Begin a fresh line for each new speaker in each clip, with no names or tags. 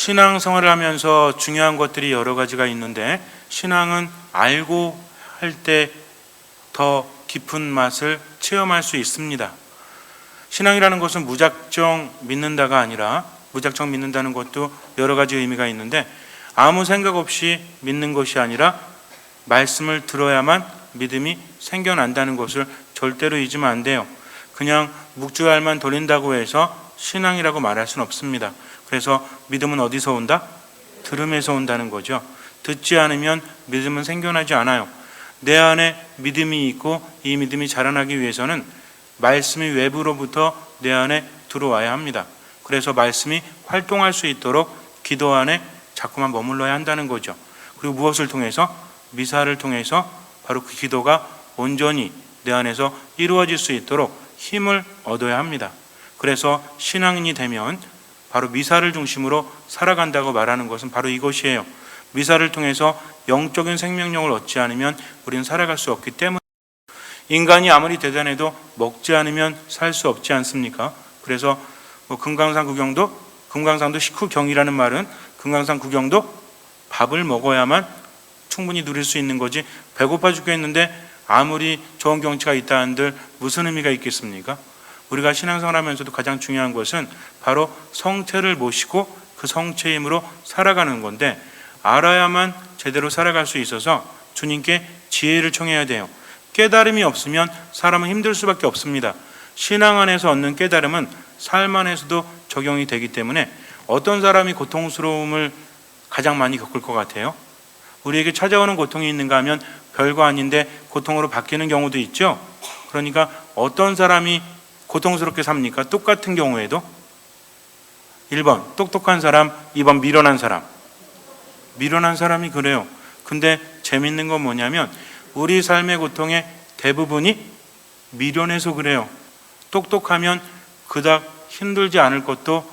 신앙생활을 하면서 중요한 것들이 여러 가지가 있는데 신앙은 알고 할 때 더 깊은 맛을 체험할 수 있습니다. 신앙이라는 것은 무작정 믿는다가 아니라 무작정 믿는다는 것도 여러 가지 의미가 있는데 아무 생각 없이 믿는 것이 아니라 말씀을 들어야만 믿음이 생겨난다는 것을 절대로 잊으면 안 돼요. 그냥 묵주알만 돌린다고 해서 신앙이라고 말할 수는 없습니다. 그래서 믿음은 어디서 온다? 들음에서 온다는 거죠. 듣지 않으면 믿음은 생겨나지 않아요. 내 안에 믿음이 있고 이 믿음이 자라나기 위해서는 말씀이 외부로부터 내 안에 들어와야 합니다. 그래서 말씀이 활동할 수 있도록 기도 안에 자꾸만 머물러야 한다는 거죠. 그리고 무엇을 통해서? 미사를 통해서 바로 그 기도가 온전히 내 안에서 이루어질 수 있도록 힘을 얻어야 합니다. 그래서 신앙인이 되면 바로 미사를 중심으로 살아간다고 말하는 것은 바로 이것이에요. 미사를 통해서 영적인 생명력을 얻지 않으면 우리는 살아갈 수 없기 때문에 인간이 아무리 대단해도 먹지 않으면 살 수 없지 않습니까? 그래서 금강산 구경도 식후경이라는 말은 금강산 구경도 밥을 먹어야만 충분히 누릴 수 있는 거지 배고파 죽겠는데 아무리 좋은 경치가 있다 한들 무슨 의미가 있겠습니까? 우리가 신앙생활하면서도 가장 중요한 것은 바로 성체를 모시고 그 성체의 힘으로 살아가는 건데 알아야만 제대로 살아갈 수 있어서 주님께 지혜를 청해야 돼요. 깨달음이 없으면 사람은 힘들 수밖에 없습니다. 신앙 안에서 얻는 깨달음은 삶 안에서도 적용이 되기 때문에 어떤 사람이 고통스러움을 가장 많이 겪을 것 같아요? 우리에게 찾아오는 고통이 있는가 하면 별거 아닌데 고통으로 바뀌는 경우도 있죠. 그러니까 어떤 사람이 고통스럽게 삽니까? 똑같은 경우에도 1번 똑똑한 사람, 2번 미련한 사람. 미련한 사람이 그래요. 근데 재밌는 건 뭐냐면 우리 삶의 고통의 대부분이 미련해서 그래요. 똑똑하면 그닥 힘들지 않을 것도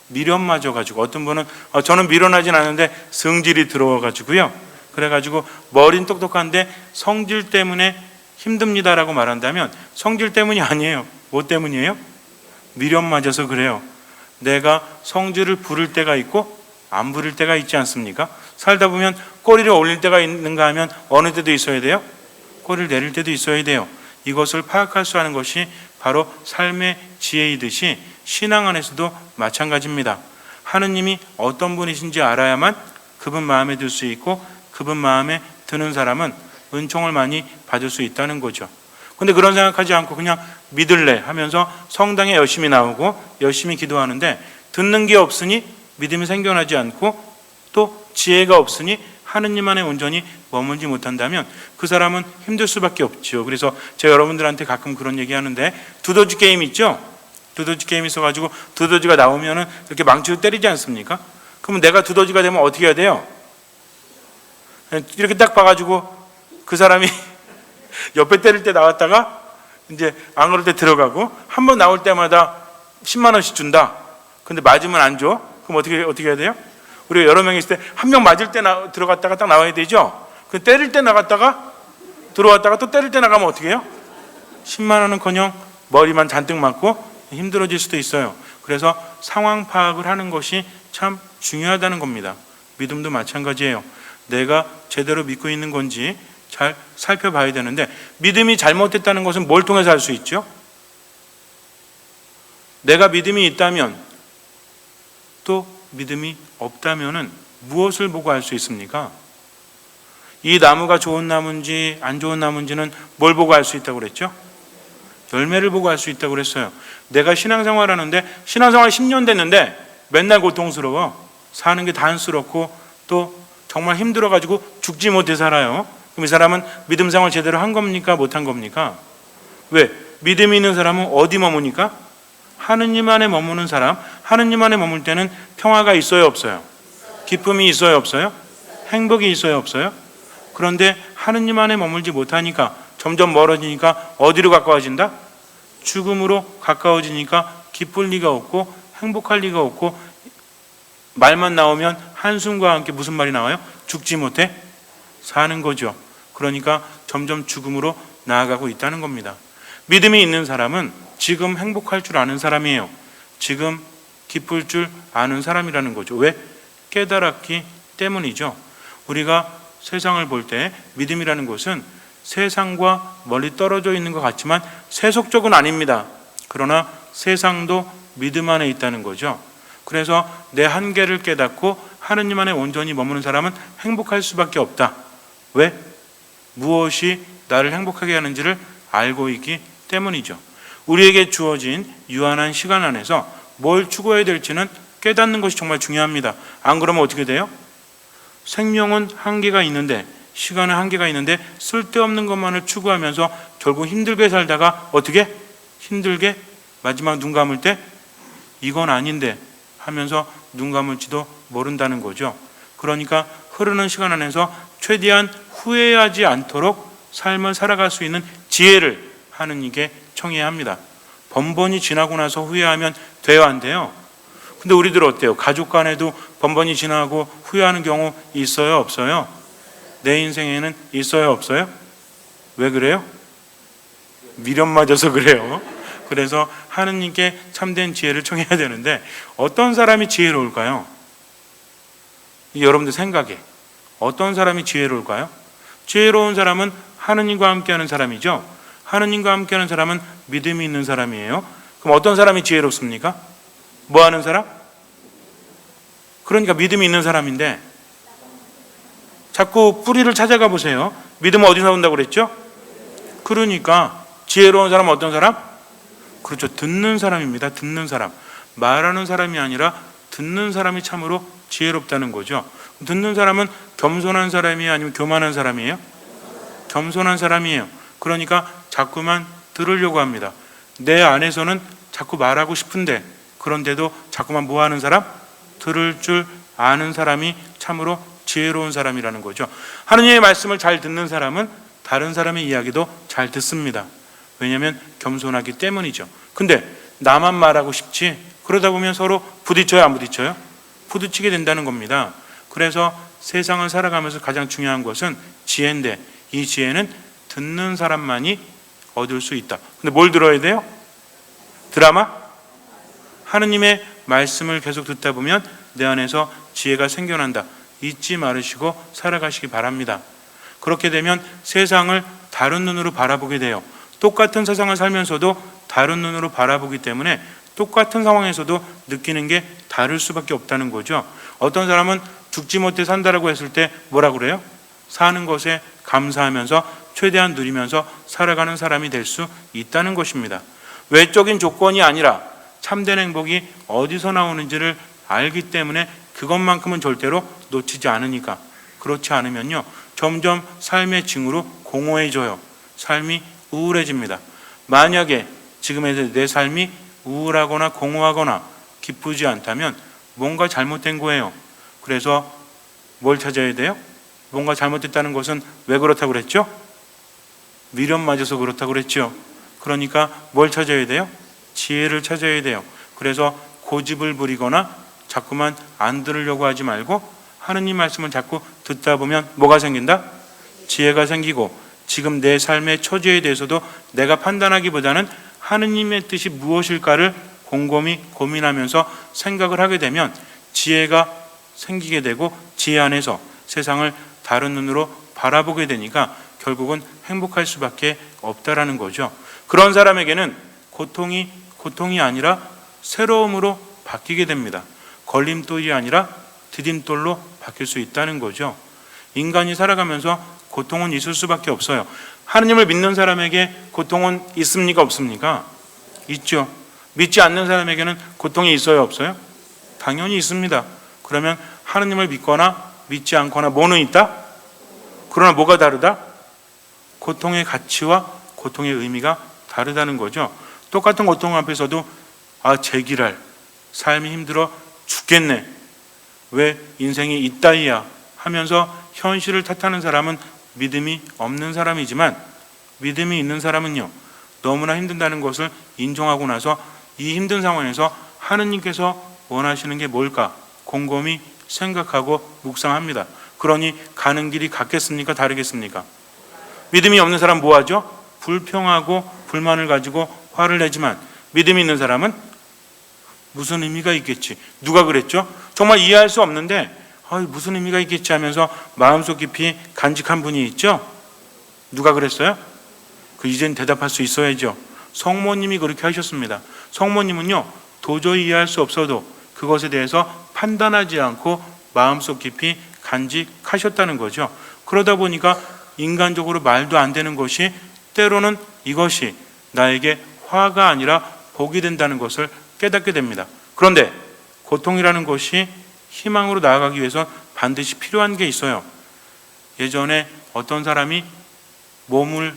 미련마저 가지고 어떤 분은 저는 미련하진 않은데 성질이 들어와 가지고요. 그래가지고 머리는 똑똑한데 성질 때문에 힘듭니다라고 말한다면 성질 때문이 아니에요. 뭐 때문이에요? 미련 맞아서 그래요. 내가 성질을 부릴 때가 있고 안 부릴 때가 있지 않습니까? 살다 보면 꼬리를 올릴 때가 있는가 하면 어느 때도 있어야 돼요? 꼬리를 내릴 때도 있어야 돼요. 이것을 파악할 수 있는 것이 바로 삶의 지혜이듯이 신앙 안에서도 마찬가지입니다. 하느님이 어떤 분이신지 알아야만 그분 마음에 들 수 있고 그분 마음에 드는 사람은 은총을 많이 받을 수 있다는 거죠. 근데 그런 생각하지 않고 그냥 믿을래 하면서 성당에 열심히 나오고 열심히 기도하는데 듣는 게 없으니 믿음이 생겨나지 않고 또 지혜가 없으니 하느님 안에 온전히 머물지 못한다면 그 사람은 힘들 수밖에 없죠. 그래서 제가 여러분들한테 가끔 그런 얘기 하는데 두더지 게임 있죠? 두더지 게임 있어가지고 두더지가 나오면은 이렇게 망치로 때리지 않습니까? 그러면 내가 두더지가 되면 어떻게 해야 돼요? 이렇게 딱 봐가지고 그 사람이 옆에 때릴 때 나왔다가 이제 안 그럴 때 들어가고 한 번 나올 때마다 10만 원씩 준다. 근데 맞으면 안 줘. 그럼 어떻게 해야 돼요? 우리가 여러 명 있을 때 한 명 맞을 때 들어갔다가 딱 나와야 되죠. 그 때릴 때 나갔다가 들어왔다가 또 때릴 때 나가면 어떻게 해요? 10만 원은커녕 머리만 잔뜩 맞고 힘들어질 수도 있어요. 그래서 상황 파악을 하는 것이 참 중요하다는 겁니다. 믿음도 마찬가지예요. 내가 제대로 믿고 있는 건지 잘 살펴봐야 되는데 믿음이 잘못됐다는 것은 뭘 통해서 알 수 있죠? 내가 믿음이 있다면 또 믿음이 없다면은 무엇을 보고 알 수 있습니까? 이 나무가 좋은 나무인지 안 좋은 나무인지는 뭘 보고 알 수 있다고 그랬죠? 열매를 보고 알 수 있다고 그랬어요. 내가 신앙생활 하는데 신앙생활 10년 됐는데 맨날 고통스러워. 사는 게 단스럽고 또 정말 힘들어가지고 죽지 못해 살아요. 그럼 이 사람은 믿음 생활 제대로 한 겁니까? 못한 겁니까? 왜? 믿음이 있는 사람은 어디 머무니까? 하느님 안에 머무는 사람, 하느님 안에 머물 때는 평화가 있어요, 없어요? 기쁨이 있어요, 없어요? 행복이 있어요, 없어요? 그런데 하느님 안에 머물지 못하니까 점점 멀어지니까 어디로 가까워진다? 죽음으로 가까워지니까 기쁠 리가 없고 행복할 리가 없고 말만 나오면 한숨과 함께 무슨 말이 나와요? 죽지 못해 사는 거죠. 그러니까 점점 죽음으로 나아가고 있다는 겁니다. 믿음이 있는 사람은 지금 행복할 줄 아는 사람이에요. 지금 기쁠 줄 아는 사람이라는 거죠. 왜? 깨달았기 때문이죠. 우리가 세상을 볼 때 믿음이라는 것은 세상과 멀리 떨어져 있는 것 같지만 세속적은 아닙니다. 그러나 세상도 믿음 안에 있다는 거죠. 그래서 내 한계를 깨닫고 하느님 안에 온전히 머무는 사람은 행복할 수밖에 없다. 왜? 무엇이 나를 행복하게 하는지를 알고 있기 때문이죠. 우리에게 주어진 유한한 시간 안에서 뭘 추구해야 될지는 깨닫는 것이 정말 중요합니다. 안 그러면 어떻게 돼요? 생명은 한계가 있는데, 시간은 한계가 있는데 쓸데없는 것만을 추구하면서 결국 힘들게 살다가 어떻게? 힘들게 마지막 눈 감을 때 이건 아닌데 하면서 눈 감을지도 모른다는 거죠. 그러니까 흐르는 시간 안에서 최대한 후회하지 않도록 삶을 살아갈 수 있는 지혜를 하느님께 청해야 합니다. 번번이 지나고 나서 후회하면 돼요, 안 돼요? 근데 우리들 어때요? 가족 간에도 번번이 지나고 후회하는 경우 있어요, 없어요? 내 인생에는 있어요, 없어요? 왜 그래요? 미련 맞아서 그래요. 그래서 하느님께 참된 지혜를 청해야 되는데 어떤 사람이 지혜로울까요? 여러분들 생각에 어떤 사람이 지혜로울까요? 지혜로운 사람은 하느님과 함께하는 사람이죠. 하느님과 함께하는 사람은 믿음이 있는 사람이에요. 그럼 어떤 사람이 지혜롭습니까? 뭐 하는 사람? 그러니까 믿음이 있는 사람인데 자꾸 뿌리를 찾아가 보세요. 믿음은 어디서 나온다고 그랬죠? 그러니까 지혜로운 사람은 어떤 사람? 그렇죠. 듣는 사람입니다. 듣는 사람. 말하는 사람이 아니라 듣는 사람이 참으로 지혜롭다는 거죠. 듣는 사람은 겸손한 사람이에요? 아니면 교만한 사람이에요? 겸손한 사람이에요. 그러니까 자꾸만 들으려고 합니다. 내 안에서는 자꾸 말하고 싶은데 그런데도 자꾸만 뭐 하는 사람? 들을 줄 아는 사람이 참으로 지혜로운 사람이라는 거죠. 하느님의 말씀을 잘 듣는 사람은 다른 사람의 이야기도 잘 듣습니다. 왜냐하면 겸손하기 때문이죠. 근데 나만 말하고 싶지 그러다 보면 서로 부딪혀요, 안 부딪혀요? 부딪히게 된다는 겁니다. 그래서 세상을 살아가면서 가장 중요한 것은 지혜인데 이 지혜는 듣는 사람만이 얻을 수 있다. 근데 뭘 들어야 돼요? 드라마? 하느님의 말씀을 계속 듣다 보면 내 안에서 지혜가 생겨난다. 잊지 말으시고 살아가시기 바랍니다. 그렇게 되면 세상을 다른 눈으로 바라보게 돼요. 똑같은 세상을 살면서도 다른 눈으로 바라보기 때문에 똑같은 상황에서도 느끼는 게 다를 수밖에 없다는 거죠. 어떤 사람은 죽지 못해 산다라고 했을 때 뭐라 그래요? 사는 것에 감사하면서 최대한 누리면서 살아가는 사람이 될 수 있다는 것입니다. 외적인 조건이 아니라 참된 행복이 어디서 나오는지를 알기 때문에 그것만큼은 절대로 놓치지 않으니까. 그렇지 않으면요 점점 삶의 징후로 공허해져요. 삶이 우울해집니다. 만약에 지금의 내 삶이 우울하거나 공허하거나 기쁘지 않다면 뭔가 잘못된 거예요. 그래서 뭘 찾아야 돼요? 뭔가 잘못됐다는 것은 왜 그렇다고 그랬죠? 미련 맞아서 그렇다고 그랬죠. 그러니까 뭘 찾아야 돼요? 지혜를 찾아야 돼요. 그래서 고집을 부리거나 자꾸만 안 들으려고 하지 말고 하느님 말씀을 자꾸 듣다 보면 뭐가 생긴다? 지혜가 생기고 지금 내 삶의 처지에 대해서도 내가 판단하기보다는 하느님의 뜻이 무엇일까를 곰곰이 고민하면서 생각을 하게 되면 지혜가 생기게 되고 지혜 안에서 세상을 다른 눈으로 바라보게 되니까 결국은 행복할 수밖에 없다라는 거죠. 그런 사람에게는 고통이 아니라 새로움으로 바뀌게 됩니다. 걸림돌이 아니라 디딤돌로 바뀔 수 있다는 거죠. 인간이 살아가면서 고통은 있을 수밖에 없어요. 하느님을 믿는 사람에게 고통은 있습니까? 없습니까? 있죠. 믿지 않는 사람에게는 고통이 있어요? 없어요? 당연히 있습니다. 그러면 하느님을 믿거나 믿지 않거나 뭐는 있다? 그러나 뭐가 다르다? 고통의 가치와 고통의 의미가 다르다는 거죠. 똑같은 고통 앞에서도 제기랄 삶이 힘들어 죽겠네. 왜 인생이 이따위야 하면서 현실을 탓하는 사람은 믿음이 없는 사람이지만 믿음이 있는 사람은요 너무나 힘든다는 것을 인정하고 나서 이 힘든 상황에서 하느님께서 원하시는 게 뭘까 곰곰이 생각하고 묵상합니다. 그러니 가는 길이 같겠습니까? 다르겠습니까? 믿음이 없는 사람 뭐하죠? 불평하고 불만을 가지고 화를 내지만 믿음이 있는 사람은 무슨 의미가 있겠지. 누가 그랬죠? 정말 이해할 수 없는데 무슨 의미가 있겠지 하면서 마음속 깊이 간직한 분이 있죠. 누가 그랬어요? 이젠 대답할 수 있어야죠. 성모님이 그렇게 하셨습니다. 성모님은요, 도저히 이해할 수 없어도 그것에 대해서 판단하지 않고 마음속 깊이 간직하셨다는 거죠. 그러다 보니까 인간적으로 말도 안 되는 것이 때로는 이것이 나에게 화가 아니라 복이 된다는 것을 깨닫게 됩니다. 그런데 고통이라는 것이 희망으로 나아가기 위해서 반드시 필요한 게 있어요. 예전에 어떤 사람이 몸을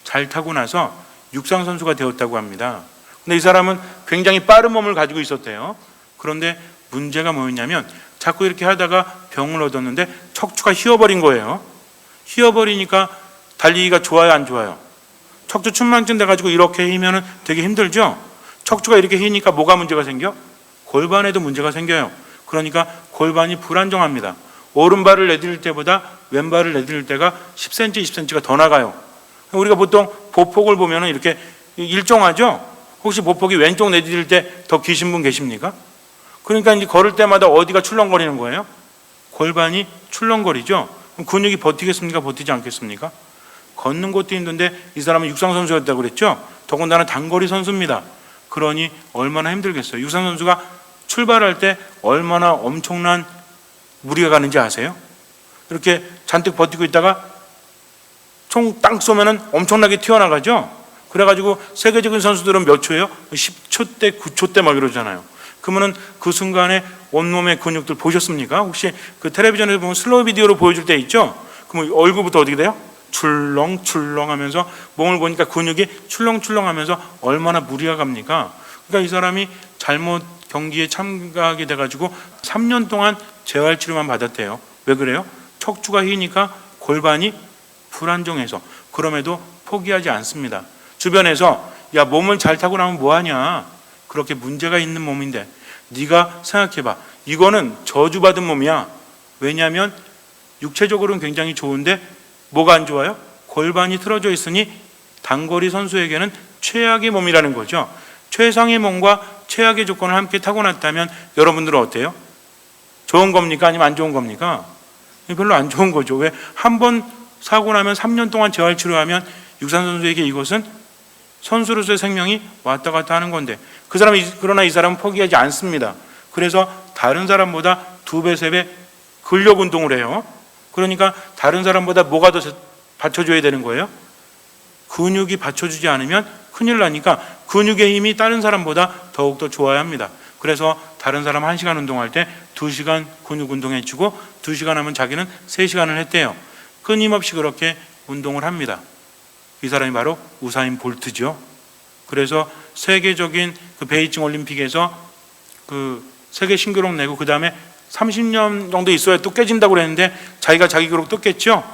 잘 타고 나서 육상선수가 되었다고 합니다. 근데 이 사람은 굉장히 빠른 몸을 가지고 있었대요. 그런데 문제가 뭐였냐면 자꾸 이렇게 하다가 병을 얻었는데 척추가 휘어버린 거예요. 휘어버리니까 달리기가 좋아요, 안 좋아요? 척추 춘망증 돼가지고 이렇게 휘면은 되게 힘들죠? 척추가 이렇게 휘니까 뭐가 문제가 생겨? 골반에도 문제가 생겨요. 그러니까 골반이 불안정합니다. 오른발을 내디딜 때보다 왼발을 내디딜 때가 10cm, 20cm가 더 나가요. 우리가 보통 보폭을 보면은 이렇게 일정하죠? 혹시 보폭이 왼쪽 내디딜 때 더 기신 분 계십니까? 그러니까 이제 걸을 때마다 어디가 출렁거리는 거예요? 골반이 출렁거리죠? 그럼 근육이 버티겠습니까? 버티지 않겠습니까? 걷는 것도 힘든데 이 사람은 육상선수였다고 그랬죠? 더군다나 단거리 선수입니다. 그러니 얼마나 힘들겠어요. 육상선수가 출발할 때 얼마나 엄청난 무리가 가는지 아세요? 이렇게 잔뜩 버티고 있다가 총 땅 쏘면은 엄청나게 튀어나가죠? 그래가지고 세계적인 선수들은 몇 초예요? 10초 대, 9초 대 막 이러잖아요. 그러면은 그 순간에 온몸의 근육들 보셨습니까? 혹시 그 텔레비전에서 보면 슬로우 비디오로 보여줄 때 있죠? 그럼 얼굴부터 어떻게 돼요? 출렁출렁 하면서 몸을 보니까 근육이 출렁출렁 하면서 얼마나 무리가 갑니까? 그러니까 이 사람이 잘못 경기에 참가하게 돼가지고 3년 동안 재활치료만 받았대요. 왜 그래요? 척추가 휘니까 골반이 불안정해서. 그럼에도 포기하지 않습니다. 주변에서 야, 몸을 잘 타고 나면 뭐하냐, 그렇게 문제가 있는 몸인데 네가 생각해봐, 이거는 저주받은 몸이야. 왜냐하면 육체적으로는 굉장히 좋은데 뭐가 안 좋아요? 골반이 틀어져 있으니 단거리 선수에게는 최악의 몸이라는 거죠. 최상의 몸과 최악의 조건을 함께 타고났다면 여러분들은 어때요? 좋은 겁니까? 아니면 안 좋은 겁니까? 별로 안 좋은 거죠. 왜? 한 번 사고 나면 3년 동안 재활치료하면 육상 선수에게 이것은 선수로서의 생명이 왔다 갔다 하는 건데, 그러나 이 사람은 포기하지 않습니다. 그래서 다른 사람보다 2배, 3배 근력 운동을 해요. 그러니까 다른 사람보다 뭐가 더 받쳐줘야 되는 거예요? 근육이 받쳐주지 않으면 큰일 나니까 근육의 힘이 다른 사람보다 더욱더 좋아야 합니다. 그래서 다른 사람 1시간 운동할 때 2시간 근육 운동해주고 2시간 하면 자기는 3시간을 했대요. 끊임없이 그렇게 운동을 합니다. 이 사람이 바로 우사인 볼트죠. 그래서 세계적인 그 베이징 올림픽에서 그 세계 신기록 내고 그 다음에 30년 정도 있어야 또 깨진다고 그랬는데 자기가 자기 기록 또 깼죠.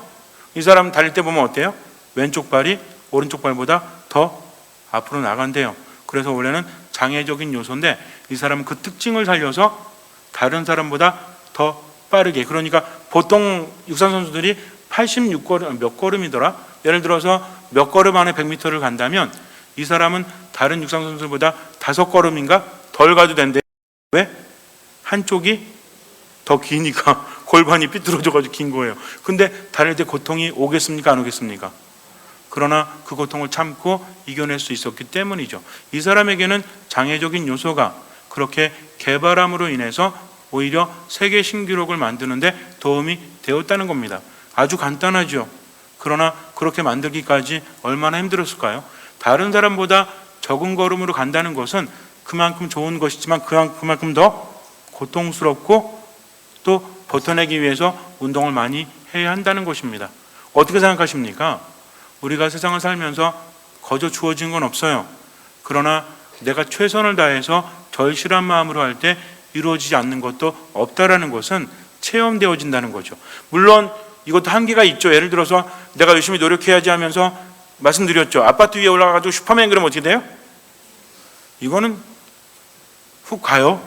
이 사람 달릴 때 보면 어때요? 왼쪽 발이 오른쪽 발보다 더 앞으로 나간대요. 그래서 원래는 장애적인 요소인데 이 사람은 그 특징을 살려서 다른 사람보다 더 빠르게, 그러니까 보통 육상 선수들이 86걸음, 몇 걸음이더라? 예를 들어서 몇 걸음 안에 100m를 간다면 이 사람은 다른 육상 선수보다 5걸음인가 덜 가도 된대. 왜? 한쪽이 더 기니까 골반이 삐뚤어져가지고 긴 거예요. 근데 달릴 때 고통이 오겠습니까? 안 오겠습니까? 그러나 그 고통을 참고 이겨낼 수 있었기 때문이죠. 이 사람에게는 장애적인 요소가 그렇게 개발함으로 인해서 오히려 세계 신기록을 만드는데 도움이 되었다는 겁니다. 아주 간단하죠. 그러나 그렇게 만들기까지 얼마나 힘들었을까요? 다른 사람보다 적은 걸음으로 간다는 것은 그만큼 좋은 것이지만 그만큼 더 고통스럽고 또 버텨내기 위해서 운동을 많이 해야 한다는 것입니다. 어떻게 생각하십니까? 우리가 세상을 살면서 거저 주어진 건 없어요. 그러나 내가 최선을 다해서 절실한 마음으로 할 때 이루어지지 않는 것도 없다라는 것은 체험되어진다는 거죠. 물론 이것도 한계가 있죠. 예를 들어서 내가 열심히 노력해야지 하면서 말씀드렸죠. 아파트 위에 올라가가지고 슈퍼맨 그러면 어떻게 돼요? 이거는 훅 가요.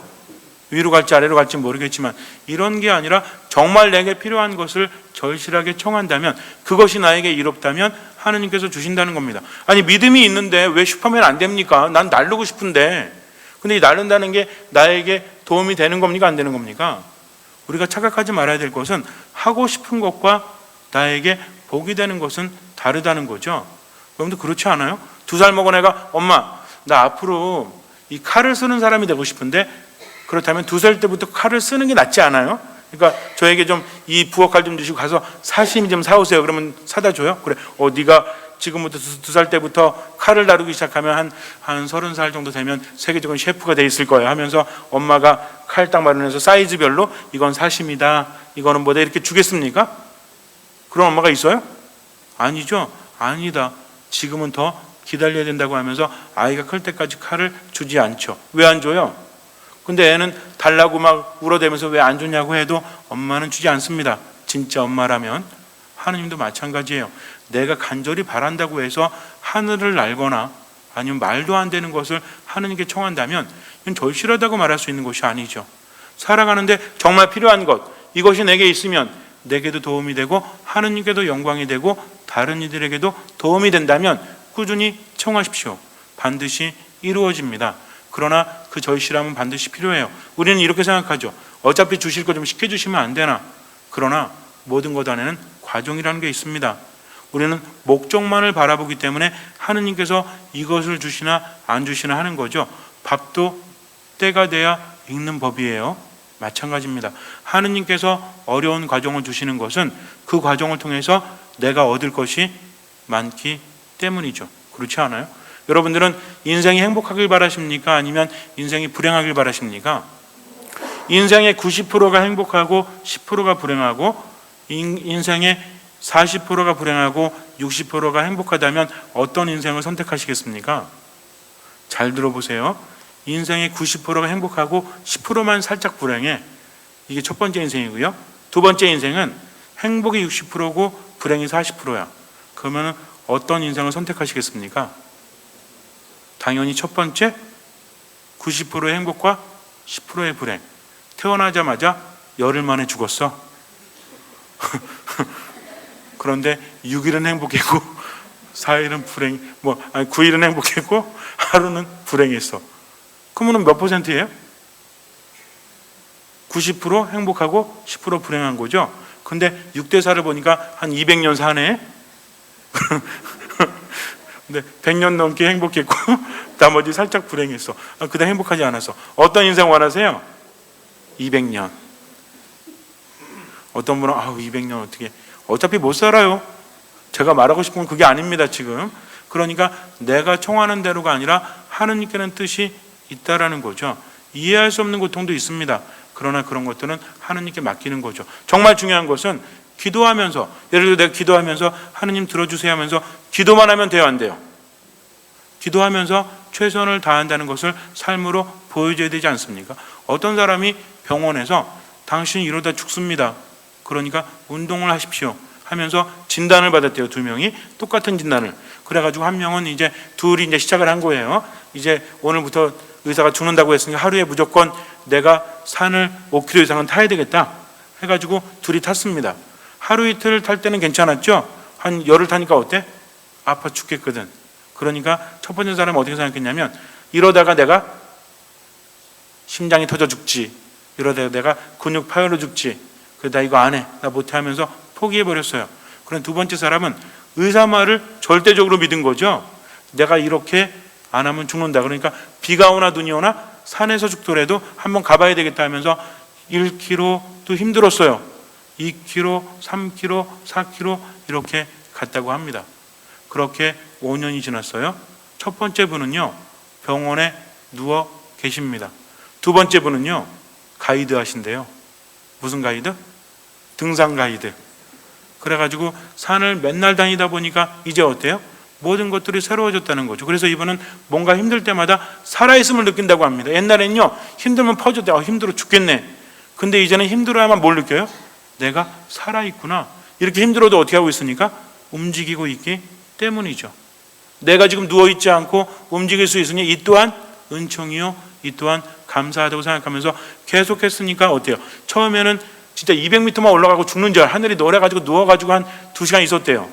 위로 갈지 아래로 갈지 모르겠지만 이런 게 아니라 정말 내게 필요한 것을 절실하게 청한다면, 그것이 나에게 이롭다면 하느님께서 주신다는 겁니다. 아니, 믿음이 있는데 왜 슈퍼맨 안 됩니까? 난 날르고 싶은데. 근데 이 날른다는 게 나에게 도움이 되는 겁니까? 안 되는 겁니까? 우리가 착각하지 말아야 될 것은 하고 싶은 것과 나에게 복이 되는 것은 다르다는 거죠. 여러분도 그렇지 않아요? 2살 먹은 애가 엄마 나 앞으로 이 칼을 쓰는 사람이 되고 싶은데, 그렇다면 2살 때부터 칼을 쓰는 게 낫지 않아요? 그러니까 저에게 좀 이 부엌칼 좀 주시고 가서 사시미 좀 사오세요. 그러면 사다 줘요? 그래. 네가 지금부터 2살 때부터 칼을 다루기 시작하면 한 30살 정도 되면 세계적인 셰프가 돼 있을 거예요 하면서 엄마가 칼 딱 마련해서 사이즈별로 이건 사시미다, 이거는 뭐다 이렇게 주겠습니까? 그런 엄마가 있어요? 아니죠. 아니다. 지금은 더 기다려야 된다고 하면서 아이가 클 때까지 칼을 주지 않죠. 왜 안 줘요? 근데 애는 달라고 막 울어대면서 왜 안 주냐고 해도 엄마는 주지 않습니다. 진짜 엄마라면. 하느님도 마찬가지예요. 내가 간절히 바란다고 해서 하늘을 날거나 아니면 말도 안 되는 것을 하느님께 청한다면 이건 절실하다고 말할 수 있는 것이 아니죠. 살아가는데 정말 필요한 것, 이것이 내게 있으면 내게도 도움이 되고 하느님께도 영광이 되고 다른 이들에게도 도움이 된다면 꾸준히 청하십시오. 반드시 이루어집니다. 그러나 그 절실함은 반드시 필요해요. 우리는 이렇게 생각하죠. 어차피 주실 거 좀 시켜주시면 안 되나? 그러나 모든 것 안에는 과정이라는 게 있습니다. 우리는 목적만을 바라보기 때문에 하느님께서 이것을 주시나 안 주시나 하는 거죠. 밥도 때가 돼야 익는 법이에요. 마찬가지입니다. 하느님께서 어려운 과정을 주시는 것은 그 과정을 통해서 내가 얻을 것이 많기 때문이죠. 그렇지 않아요? 여러분들은 인생이 행복하길 바라십니까? 아니면 인생이 불행하길 바라십니까? 인생의 90%가 행복하고 10%가 불행하고 인생의 40%가 불행하고 60%가 행복하다면 어떤 인생을 선택하시겠습니까? 잘 들어보세요. 인생의 90%가 행복하고 10%만 살짝 불행해. 이게 첫 번째 인생이고요. 두 번째 인생은 행복이 60%고 불행이 40%야. 그러면 어떤 인생을 선택하시겠습니까? 당연히 첫 번째 90%의 행복과 10%의 불행. 태어나자마자 열흘 만에 죽었어. 그런데 6일은 행복했고 4일은 불행, 9일은 행복했고 하루는 불행했어. 그러면 몇 %예요? 90% 행복하고 10% 불행한 거죠. 근데 6대4를 보니까 한 200년 사네. 근데 100년 넘게 행복했고 나머지 살짝 불행했어. 그다음 행복하지 않았어. 어떤 인생 원하세요? 200년. 어떤 분은 200년 어떻게, 어차피 못 살아요. 제가 말하고 싶은 건 그게 아닙니다 지금. 그러니까 내가 청하는 대로가 아니라 하느님께는 뜻이 있다라는 거죠. 이해할 수 없는 고통도 있습니다. 그러나 그런 것들은 하느님께 맡기는 거죠. 정말 중요한 것은 기도하면서, 예를 들어 내가 기도하면서 하느님 들어주세요 하면서 기도만 하면 돼요, 안 돼요? 기도하면서 최선을 다한다는 것을 삶으로 보여줘야 되지 않습니까? 어떤 사람이 병원에서 당신이 이러다 죽습니다. 그러니까 운동을 하십시오 하면서 진단을 받았대요. 2명이 똑같은 진단을. 그래가지고 한 명은 둘이 시작을 한 거예요. 이제 오늘부터 의사가 죽는다고 했으니까 하루에 무조건 내가 산을 5km 이상은 타야 되겠다 해가지고 둘이 탔습니다. 하루 이틀 탈 때는 괜찮았죠. 한 열흘 타니까 어때? 아파 죽겠거든. 그러니까 첫 번째 사람은 어떻게 생각했냐면, 이러다가 내가 심장이 터져 죽지, 이러다가 내가 근육 파열로 죽지, 나 이거 안 해, 나 못해 하면서 포기해버렸어요. 그런 두 번째 사람은 의사 말을 절대적으로 믿은 거죠. 내가 이렇게 안 하면 죽는다. 그러니까 비가 오나 눈이 오나 산에서 죽더라도 한번 가봐야 되겠다 하면서 1km도 힘들었어요. 2km, 3km, 4km 이렇게 갔다고 합니다. 그렇게 5년이 지났어요. 첫 번째 분은요, 병원에 누워 계십니다. 두 번째 분은요, 가이드 하신대요. 무슨 가이드? 등산 가이드. 그래가지고 산을 맨날 다니다 보니까 이제 어때요? 모든 것들이 새로워졌다는 거죠. 그래서 이분은 뭔가 힘들 때마다 살아있음을 느낀다고 합니다. 옛날에는요, 힘들면 퍼졌대. 힘들어 죽겠네. 근데 이제는 힘들어야만 뭘 느껴요? 내가 살아있구나. 이렇게 힘들어도 어떻게 하고 있으니까? 움직이고 있기 때문이죠. 내가 지금 누워있지 않고 움직일 수 있으니 이 또한 은총이요, 이 또한 감사하다고 생각하면서 계속했으니까 어때요? 처음에는 진짜 200m만 올라가고 죽는 줄 하늘이 노래가지고 누워가지고 한 2시간 있었대요.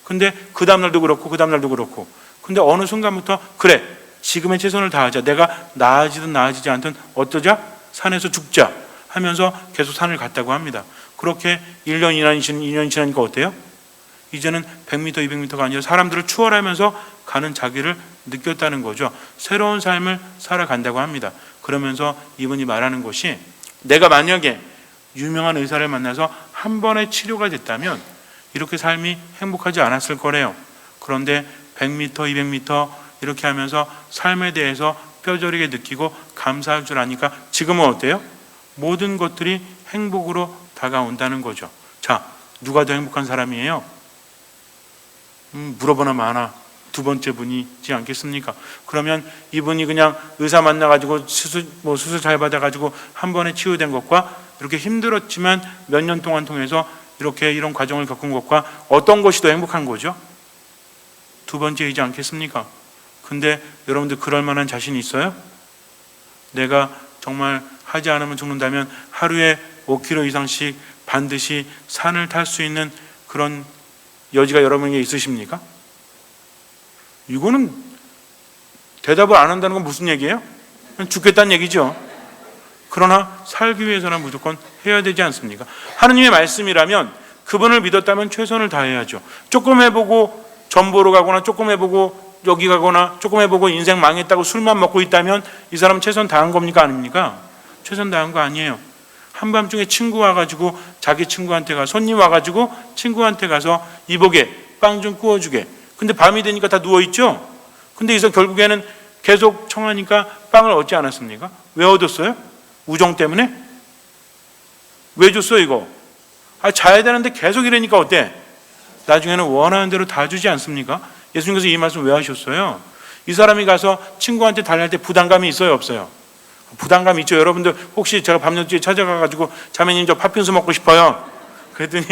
근데 그 다음날도 그렇고 그 다음날도 그렇고. 근데 어느 순간부터 그래, 지금의 최선을 다하자. 내가 나아지든 나아지지 않든 어떠자? 산에서 죽자. 하면서 계속 산을 갔다고 합니다. 그렇게 1년, 2년 지나니까 어때요? 이제는 100m, 200m가 아니라 사람들을 추월하면서 가는 자기를 느꼈다는 거죠. 새로운 삶을 살아간다고 합니다. 그러면서 이분이 말하는 것이, 내가 만약에 유명한 의사를 만나서 한 번의 치료가 됐다면 이렇게 삶이 행복하지 않았을 거래요. 그런데 100m, 200m 이렇게 하면서 삶에 대해서 뼈저리게 느끼고 감사할 줄 아니까 지금은 어때요? 모든 것들이 행복으로 다가온다는 거죠. 자, 누가 더 행복한 사람이에요? 물어보나 마나 두 번째 분이지 않겠습니까? 그러면 이분이 그냥 의사 만나가지고 수술 잘 받아가지고 한 번에 치유된 것과 이렇게 힘들었지만 몇 년 동안 통해서 이런 과정을 겪은 것과 어떤 것이 더 행복한 거죠? 두 번째이지 않겠습니까? 근데 여러분들 그럴 만한 자신이 있어요? 내가 정말 하지 않으면 죽는다면 하루에 5km 이상씩 반드시 산을 탈 수 있는 그런 여지가 여러분에게 있으십니까? 이거는 대답을 안 한다는 건 무슨 얘기예요? 그냥 죽겠다는 얘기죠. 그러나 살기 위해서는 무조건 해야 되지 않습니까? 하느님의 말씀이라면, 그분을 믿었다면 최선을 다해야죠. 조금 해보고 전 보러 가거나 조금 해보고 여기 가거나 조금 해보고 인생 망했다고 술만 먹고 있다면 이 사람은 최선 다한 겁니까? 아닙니까? 최선 다한 거 아니에요. 한밤중에 친구 와가지고 자기 친구한테 가서, 손님 와가지고 친구한테 가서 이보게 빵 좀 구워주게. 근데 밤이 되니까 다 누워있죠? 근데 이서 결국에는 계속 청하니까 빵을 얻지 않았습니까? 왜 얻었어요? 우정 때문에? 왜 줬어 이거? 자야 되는데 계속 이러니까 어때? 나중에는 원하는 대로 다 주지 않습니까? 예수님께서 이 말씀 왜 하셨어요? 이 사람이 가서 친구한테 달릴 때 부담감이 있어요, 없어요? 부담감이 있죠. 여러분들 혹시 제가 밤 12시에 찾아가가지고 자매님 저 팥빙수 먹고 싶어요. 그랬더니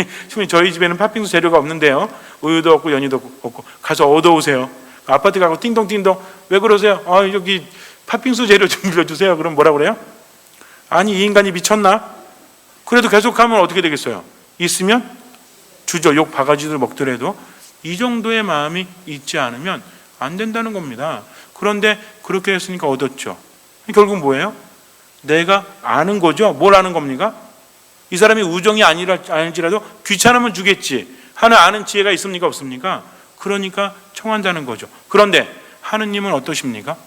저희 집에는 팥빙수 재료가 없는데요. 우유도 없고 연유도 없고 가서 얻어오세요. 아파트 가고 띵동띵동 왜 그러세요? 여기 팥빙수 재료 좀 빌려주세요. 그럼 뭐라 그래요? 아니 이 인간이 미쳤나? 그래도 계속 하면 어떻게 되겠어요? 있으면 주저 욕 바가지를 먹더라도 이 정도의 마음이 있지 않으면 안 된다는 겁니다. 그런데 그렇게 했으니까 얻었죠. 결국 뭐예요? 내가 아는 거죠. 뭘 아는 겁니까? 이 사람이 우정이 아닐지라도 귀찮으면 주겠지 하는 아는 지혜가 있습니까? 없습니까? 그러니까 청한다는 거죠. 그런데 하느님은 어떠십니까?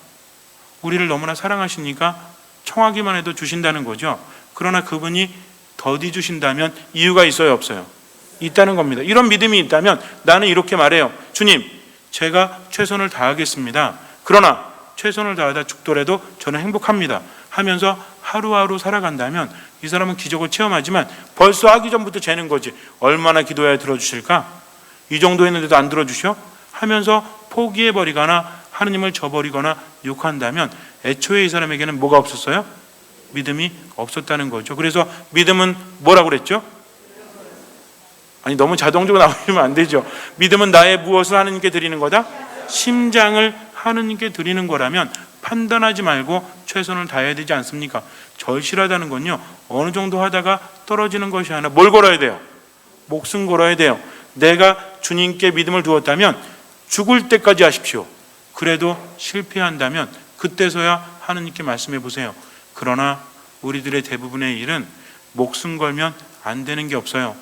우리를 너무나 사랑하시니까 청하기만 해도 주신다는 거죠. 그러나 그분이 더디 주신다면 이유가 있어요? 없어요? 있다는 겁니다. 이런 믿음이 있다면 나는 이렇게 말해요. 주님, 제가 최선을 다하겠습니다. 그러나 최선을 다하다 죽더라도 저는 행복합니다 하면서 하루하루 살아간다면 이 사람은 기적을 체험하지만 벌써 하기 전부터 재는 거지. 얼마나 기도해야 들어주실까? 이 정도 했는데도 안 들어주셔? 하면서 포기해버리거나 하느님을 저버리거나 욕한다면 애초에 이 사람에게는 뭐가 없었어요? 믿음이 없었다는 거죠. 그래서 믿음은 뭐라고 그랬죠? 아니 너무 자동적으로 나오시면 안 되죠. 믿음은 나의 무엇을 하느님께 드리는 거다? 심장을 하느님께 드리는 거라면 판단하지 말고 최선을 다해야 되지 않습니까? 절실하다는 건요, 어느 정도 하다가 떨어지는 것이 아니라 뭘 걸어야 돼요? 목숨 걸어야 돼요. 내가 주님께 믿음을 두었다면 죽을 때까지 하십시오. 그래도 실패한다면 그때서야 하느님께 말씀해 보세요. 그러나 우리들의 대부분의 일은 목숨 걸면 안 되는 게 없어요.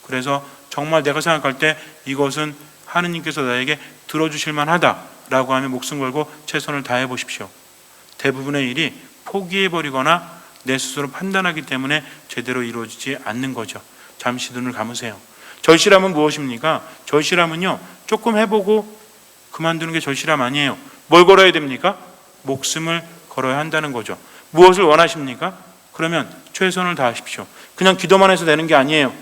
그래서 정말 내가 생각할 때 이것은 하느님께서 나에게 들어주실 만하다라고 하면 목숨 걸고 최선을 다해 보십시오. 대부분의 일이 포기해버리거나 내 스스로 판단하기 때문에 제대로 이루어지지 않는 거죠. 잠시 눈을 감으세요. 절실함은 무엇입니까? 절실함은요, 조금 해보고 그만두는 게 절실함 아니에요. 뭘 걸어야 됩니까? 목숨을 걸어야 한다는 거죠. 무엇을 원하십니까? 그러면 최선을 다하십시오. 그냥 기도만 해서 되는 게 아니에요.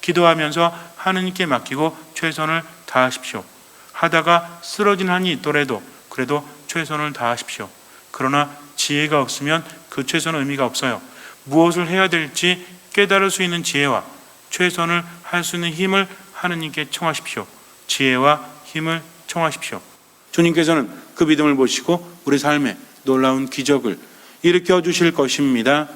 기도하면서 하느님께 맡기고 최선을 다하십시오. 하다가 쓰러진 한이 있더라도 그래도 최선을 다하십시오. 그러나 지혜가 없으면 그 최선은 의미가 없어요. 무엇을 해야 될지 깨달을 수 있는 지혜와 최선을 할 수 있는 힘을 하느님께 청하십시오. 지혜와 힘을 청하십시오. 주님께서는 그 믿음을 보시고 우리 삶에 놀라운 기적을 일으켜 주실 것입니다.